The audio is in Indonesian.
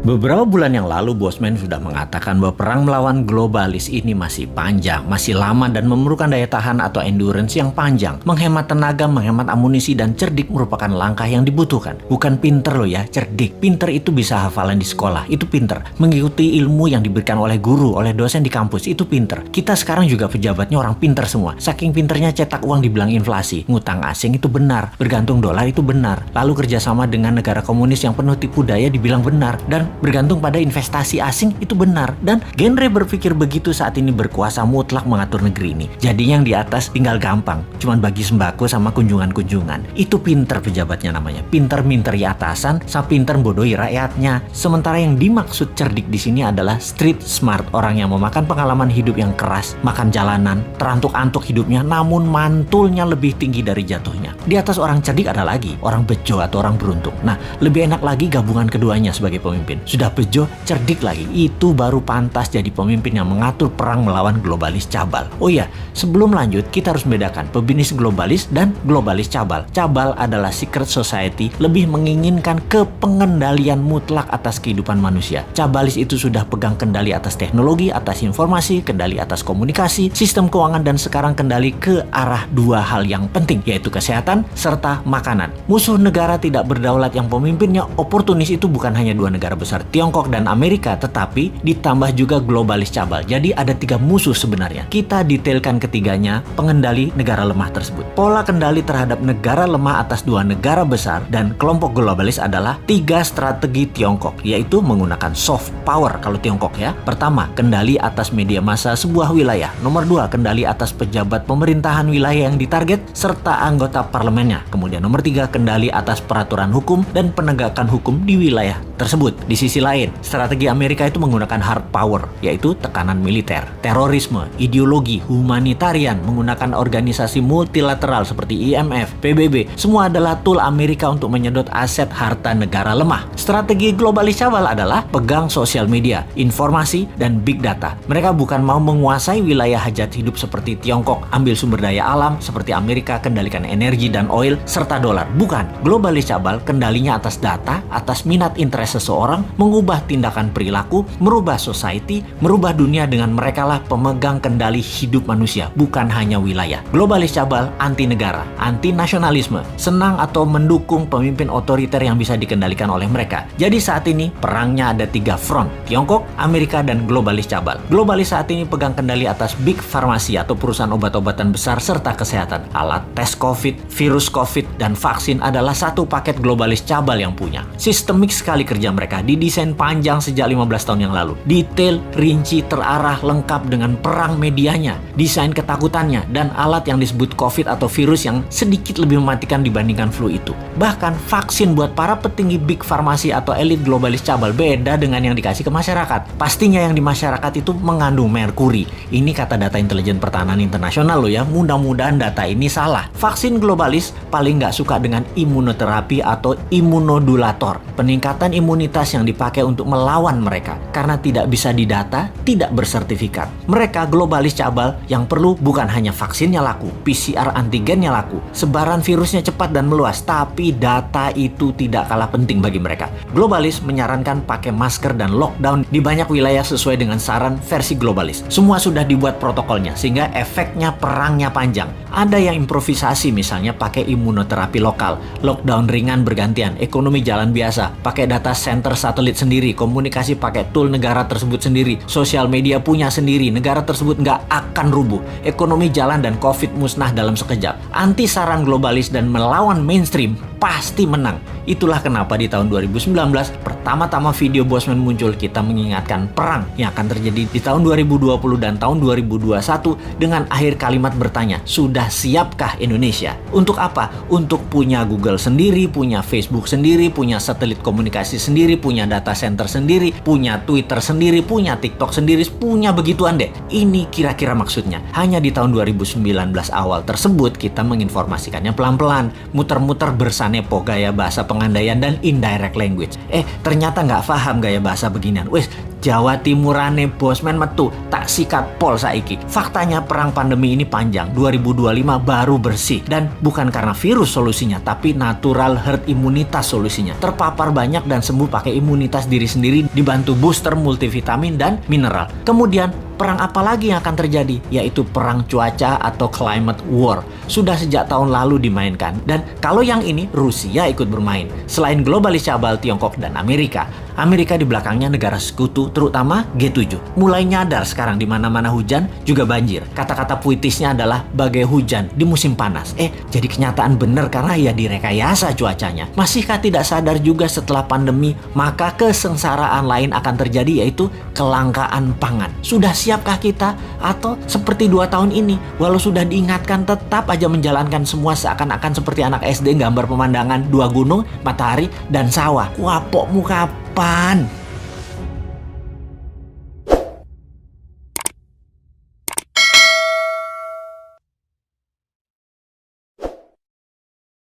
Beberapa bulan yang lalu, Bosman sudah mengatakan bahwa perang melawan globalis ini masih panjang, masih lama dan memerlukan daya tahan atau endurance yang panjang. Menghemat tenaga, menghemat amunisi, dan cerdik merupakan langkah yang dibutuhkan. Bukan pinter loh ya, cerdik. Pinter itu bisa hafalan di sekolah, itu pinter. Mengikuti ilmu yang diberikan oleh guru, oleh dosen di kampus, itu pinter. Kita sekarang juga pejabatnya orang pinter semua. Saking pinternya cetak uang dibilang inflasi. Ngutang asing itu benar, bergantung dolar itu benar. Lalu kerjasama dengan negara komunis yang penuh tipu daya dibilang benar. Dan bergantung pada investasi asing itu benar. Dan genre berpikir begitu saat ini berkuasa mutlak mengatur negeri ini. Jadi yang di atas tinggal gampang, cuman bagi sembako sama kunjungan-kunjungan. Itu pinter pejabatnya namanya. Pinter minteri atasan, sama pinter bodohi rakyatnya. Sementara yang dimaksud cerdik di sini adalah street smart, orang yang memakan pengalaman hidup yang keras, makan jalanan, terantuk-antuk hidupnya, namun mantulnya lebih tinggi dari jatuhnya. Di atas orang cerdik ada lagi orang bejo atau orang beruntung. Nah, lebih enak lagi gabungan keduanya sebagai pemimpin. Sudah bejo, cerdik lagi, itu baru pantas jadi pemimpin yang mengatur perang melawan globalis cabal. Oh iya, sebelum lanjut kita harus membedakan pebisnis globalis dan globalis cabal. Cabal adalah secret society, lebih menginginkan kepengendalian mutlak atas kehidupan manusia. Cabalis itu sudah pegang kendali atas teknologi, atas informasi, kendali atas komunikasi, sistem keuangan, dan sekarang kendali ke arah dua hal yang penting, yaitu kesehatan serta makanan. Musuh negara tidak berdaulat yang pemimpinnya oportunis itu bukan hanya dua negara besar, Tiongkok dan Amerika, tetapi ditambah juga globalis cabal. Jadi ada tiga musuh sebenarnya. Kita detailkan ketiganya, pengendali negara lemah tersebut. Pola kendali terhadap negara lemah atas dua negara besar dan kelompok globalis adalah tiga strategi Tiongkok, yaitu menggunakan soft power kalau Tiongkok ya. Pertama, kendali atas media massa sebuah wilayah. Nomor dua, kendali atas pejabat pemerintahan wilayah yang ditarget serta anggota parlemennya. Kemudian nomor tiga, kendali atas peraturan hukum dan penegakan hukum di wilayah tersebut. Di sisi lain, strategi Amerika itu menggunakan hard power, yaitu tekanan militer, terorisme, ideologi, humanitarian, menggunakan organisasi multilateral seperti IMF, PBB. Semua adalah tool Amerika untuk menyedot aset harta negara lemah. Strategi globalis cabal adalah pegang sosial media, informasi, dan big data. Mereka bukan mau menguasai wilayah hajat hidup seperti Tiongkok, ambil sumber daya alam seperti Amerika, kendalikan energi dan oil, serta dolar. Bukan. Globalis cabal kendalinya atas data, atas minat interest seseorang, mengubah tindakan perilaku, merubah society, merubah dunia dengan merekalah pemegang kendali hidup manusia, bukan hanya wilayah. Globalis cabal anti negara, anti nasionalisme, senang atau mendukung pemimpin otoriter yang bisa dikendalikan oleh mereka. Jadi saat ini perangnya ada tiga front, Tiongkok, Amerika, dan globalis cabal. Globalis saat ini pegang kendali atas big farmasi atau perusahaan obat-obatan besar serta kesehatan. Alat tes COVID, virus COVID, dan vaksin adalah satu paket globalis cabal yang punya. Sistemik sekali kerja mereka, didesain panjang sejak 15 tahun yang lalu. Detail, rinci, terarah, lengkap dengan perang medianya, desain ketakutannya, dan alat yang disebut COVID atau virus yang sedikit lebih mematikan dibandingkan flu itu. Bahkan vaksin buat para petinggi big farmasi atau elit globalis cabal beda dengan yang dikasih ke masyarakat. Pastinya yang di masyarakat itu mengandung merkuri. Ini kata Data Intelijen Pertahanan Internasional loh ya, mudah-mudahan data ini salah. Vaksin globalis paling nggak suka dengan imunoterapi atau imunodulator, peningkatan imunitas yang dipakai untuk melawan mereka. Karena tidak bisa didata, tidak bersertifikat. Mereka globalis cabal yang perlu bukan hanya vaksinnya laku, PCR antigennya laku, sebaran virusnya cepat dan meluas, tapi data itu tidak kalah penting bagi mereka. Globalis menyarankan pakai masker dan lockdown di banyak wilayah sesuai dengan saran versi globalis. Semua sudah dibuat protokolnya sehingga efeknya perangnya panjang. Ada yang improvisasi, misalnya pakai imunoterapi lokal, lockdown ringan bergantian, ekonomi jalan biasa, pakai data center satelit sendiri, komunikasi pakai tool negara tersebut sendiri, sosial media punya sendiri, negara tersebut nggak akan rubuh, ekonomi jalan dan COVID musnah dalam sekejap. Anti saran globalis dan melawan mainstream pasti menang. Itulah kenapa di tahun 2019 pertama-tama video Bosman muncul, kita mengingatkan perang yang akan terjadi di tahun 2020 dan tahun 2021 dengan akhir kalimat bertanya, sudah siapkah Indonesia? Untuk apa? Untuk punya Google sendiri, punya Facebook sendiri, punya satelit komunikasi sendiri, punya data center sendiri, punya Twitter sendiri, punya TikTok sendiri, punya begituan deh. Ini kira-kira maksudnya. Hanya di tahun 2019 awal tersebut kita menginformasikannya pelan-pelan, muter-muter bersanepo gaya bahasa pengandaian dan indirect language. Ternyata nggak paham gaya bahasa beginian. Jawa Timurane bosman metu tak sikat pol saiki. Faktanya perang pandemi ini panjang, 2025 baru bersih. Dan bukan karena virus solusinya, tapi natural herd imunitas solusinya. Terpapar banyak dan sembuh pakai imunitas diri sendiri dibantu booster multivitamin dan mineral. Kemudian perang apa lagi yang akan terjadi? Yaitu perang cuaca atau climate war. Sudah sejak tahun lalu dimainkan. Dan kalau yang ini Rusia ikut bermain. Selain globalis cabal Tiongkok dan Amerika di belakangnya negara sekutu terutama G7. Mulai nyadar sekarang di mana-mana hujan juga banjir. Kata-kata puitisnya adalah bagai hujan di musim panas. Jadi kenyataan benar karena ya direkayasa cuacanya. Masihkah tidak sadar juga setelah pandemi maka kesengsaraan lain akan terjadi yaitu kelangkaan pangan. Sudah siapkah kita? Atau seperti 2 tahun ini walau sudah diingatkan tetap aja menjalankan semua seakan-akan seperti anak SD gambar pemandangan 2 gunung, matahari, dan sawah. Wapokmu kapan?